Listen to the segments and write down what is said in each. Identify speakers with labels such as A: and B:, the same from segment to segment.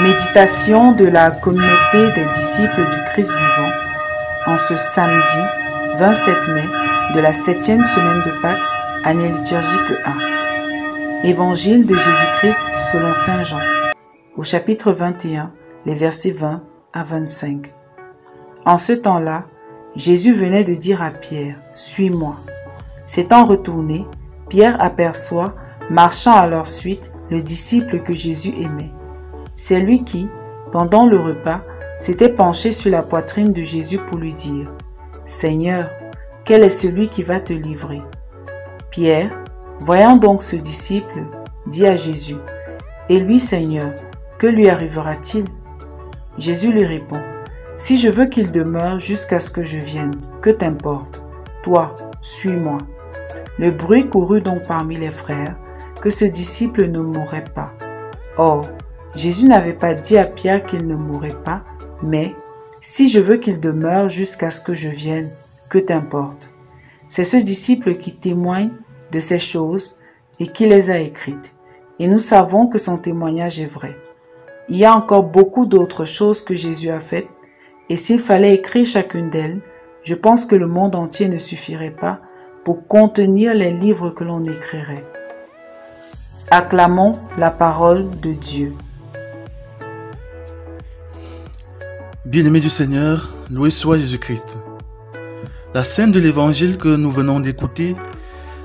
A: Méditation de la communauté des disciples du Christ vivant en ce samedi 27 mai de la 7e semaine de Pâques, année liturgique A. Évangile de Jésus-Christ selon saint Jean, au chapitre 21, les versets 20 à 25. En ce temps-là, Jésus venait de dire à Pierre, « Suis-moi ». S'étant retourné, Pierre aperçoit, marchant à leur suite, le disciple que Jésus aimait. C'est lui qui, pendant le repas, s'était penché sur la poitrine de Jésus pour lui dire, « Seigneur, quel est celui qui va te livrer ?» Pierre, voyant donc ce disciple, dit à Jésus, « Et lui, Seigneur, que lui arrivera-t-il » Jésus lui répond, « Si je veux qu'il demeure jusqu'à ce que je vienne, que t'importe? Toi, suis-moi. » Le bruit courut donc parmi les frères que ce disciple ne mourrait pas. Or, Jésus n'avait pas dit à Pierre qu'il ne mourrait pas, mais « Si je veux qu'il demeure jusqu'à ce que je vienne, que t'importe ?» C'est ce disciple qui témoigne de ces choses et qui les a écrites. Et nous savons que son témoignage est vrai. Il y a encore beaucoup d'autres choses que Jésus a faites, et s'il fallait écrire chacune d'elles, je pense que le monde entier ne suffirait pas pour contenir les livres que l'on écrirait. Acclamons la parole de Dieu.
B: Bien-aimés du Seigneur, loué soit Jésus-Christ. La scène de l'évangile que nous venons d'écouter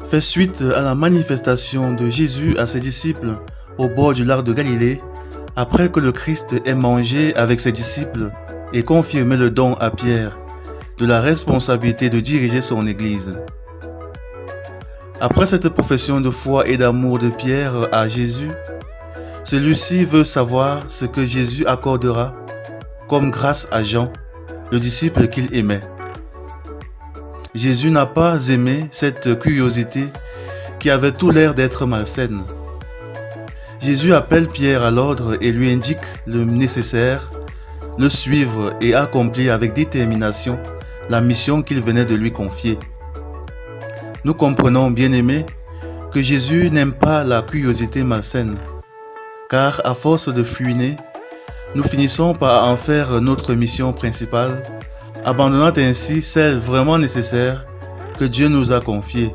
B: fait suite à la manifestation de Jésus à ses disciples au bord du lac de Galilée, après que le Christ ait mangé avec ses disciples et confirmé le don à Pierre de la responsabilité de diriger son Église. Après cette profession de foi et d'amour de Pierre à Jésus, celui-ci veut savoir ce que Jésus accordera comme grâce à Jean, le disciple qu'il aimait. Jésus n'a pas aimé cette curiosité qui avait tout l'air d'être malsaine. Jésus appelle Pierre à l'ordre et lui indique le nécessaire, le suivre et accomplir avec détermination la mission qu'il venait de lui confier. Nous comprenons, bien-aimés, que Jésus n'aime pas la curiosité malsaine, car à force de fuiner, nous finissons par en faire notre mission principale, abandonnant ainsi celle vraiment nécessaire que Dieu nous a confiée.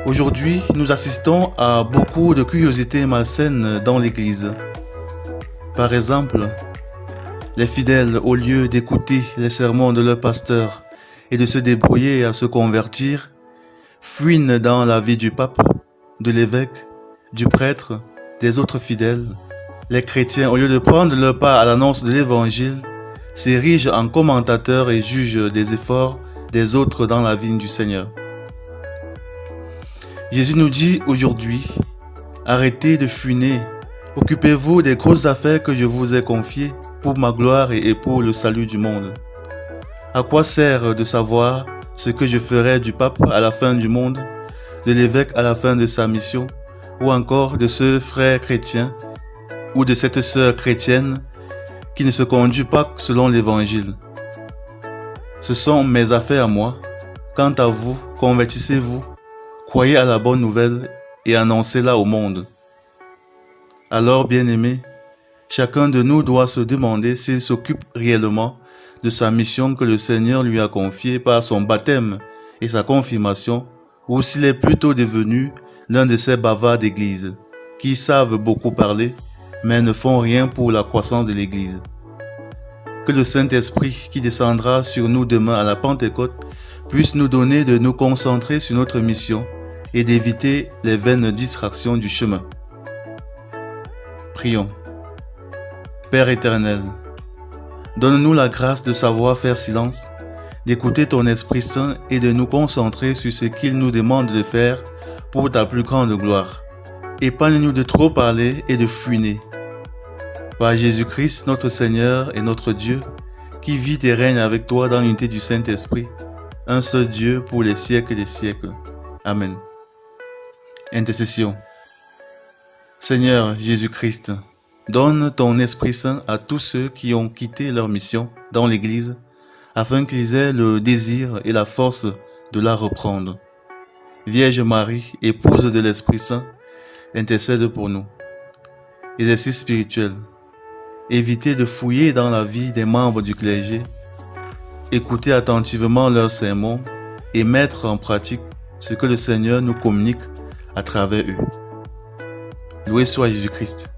B: Aujourd'hui, nous assistons à beaucoup de curiosités malsaines dans l'Église. Par exemple, les fidèles, au lieu d'écouter les sermons de leur pasteur et de se débrouiller à se convertir, fuient dans la vie du pape, de l'évêque, du prêtre, des autres fidèles. Les chrétiens, au lieu de prendre leur part à l'annonce de l'Évangile, s'érigent en commentateurs et jugent des efforts des autres dans la vigne du Seigneur. Jésus nous dit aujourd'hui, arrêtez de fuiner, occupez-vous des grosses affaires que je vous ai confiées pour ma gloire et pour le salut du monde. À quoi sert de savoir ce que je ferai du pape à la fin du monde, de l'évêque à la fin de sa mission, ou encore de ce frère chrétien ou de cette sœur chrétienne qui ne se conduit pas selon l'Évangile? Ce sont mes affaires à moi. Quant à vous, convertissez-vous, croyez à la bonne nouvelle et annoncez-la au monde. Alors, bien-aimés, chacun de nous doit se demander s'il s'occupe réellement de sa mission que le Seigneur lui a confiée par son baptême et sa confirmation, ou s'il est plutôt devenu l'un de ces bavards d'église qui savent beaucoup parler, mais ne font rien pour la croissance de l'Église. Que le Saint-Esprit qui descendra sur nous demain à la Pentecôte puisse nous donner de nous concentrer sur notre mission et d'éviter les vaines distractions du chemin. Prions. Père éternel, donne-nous la grâce de savoir faire silence, d'écouter ton Esprit Saint et de nous concentrer sur ce qu'il nous demande de faire pour ta plus grande gloire. Épargne-nous de trop parler et de fuiner. Par Jésus-Christ, notre Seigneur et notre Dieu, qui vit et règne avec toi dans l'unité du Saint-Esprit, un seul Dieu pour les siècles des siècles. Amen. Intercession. Seigneur Jésus-Christ, donne ton Esprit Saint à tous ceux qui ont quitté leur mission dans l'Église, afin qu'ils aient le désir et la force de la reprendre. Vierge Marie, épouse de l'Esprit Saint, intercède pour nous. Exercice spirituel. Évitez de fouiller dans la vie des membres du clergé. Écoutez attentivement leurs sermons et mettre en pratique ce que le Seigneur nous communique à travers eux. Loué soit Jésus-Christ.